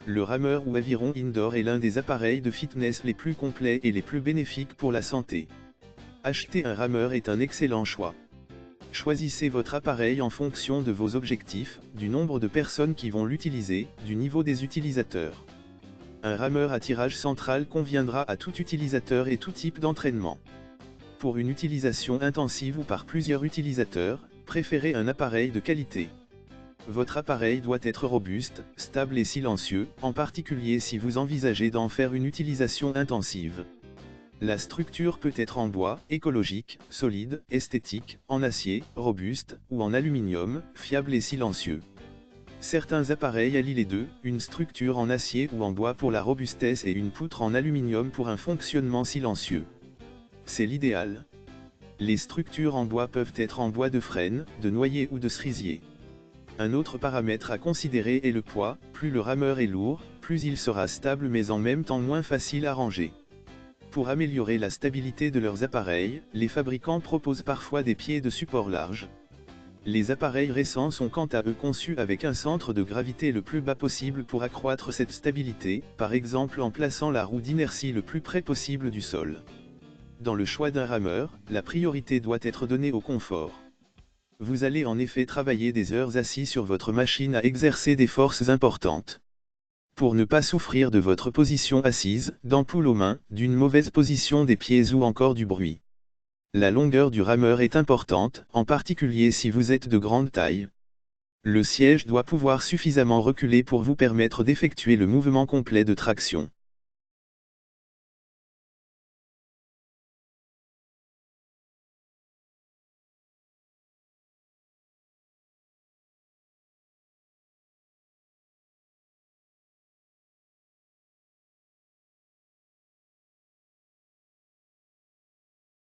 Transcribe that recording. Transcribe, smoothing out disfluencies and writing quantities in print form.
Le rameur ou aviron indoor est l'un des appareils de fitness les plus complets et les plus bénéfiques pour la santé. Acheter un rameur est un excellent choix. Choisissez votre appareil en fonction de vos objectifs, du nombre de personnes qui vont l'utiliser, du niveau des utilisateurs. Un rameur à tirage central conviendra à tout utilisateur et tout type d'entraînement. Pour une utilisation intensive ou par plusieurs utilisateurs, préférez un appareil de qualité. Votre appareil doit être robuste, stable et silencieux, en particulier si vous envisagez d'en faire une utilisation intensive. La structure peut être en bois, écologique, solide, esthétique, en acier, robuste, ou en aluminium, fiable et silencieux. Certains appareils allient les deux, une structure en acier ou en bois pour la robustesse et une poutre en aluminium pour un fonctionnement silencieux. C'est l'idéal. Les structures en bois peuvent être en bois de frêne, de noyer ou de cerisier. Un autre paramètre à considérer est le poids, plus le rameur est lourd, plus il sera stable mais en même temps moins facile à ranger. Pour améliorer la stabilité de leurs appareils, les fabricants proposent parfois des pieds de support large. Les appareils récents sont quant à eux conçus avec un centre de gravité le plus bas possible pour accroître cette stabilité, par exemple en plaçant la roue d'inertie le plus près possible du sol. Dans le choix d'un rameur, la priorité doit être donnée au confort. Vous allez en effet travailler des heures assis sur votre machine à exercer des forces importantes. Pour ne pas souffrir de votre position assise, d'ampoules aux mains, d'une mauvaise position des pieds ou encore du bruit. La longueur du rameur est importante, en particulier si vous êtes de grande taille. Le siège doit pouvoir suffisamment reculer pour vous permettre d'effectuer le mouvement complet de traction.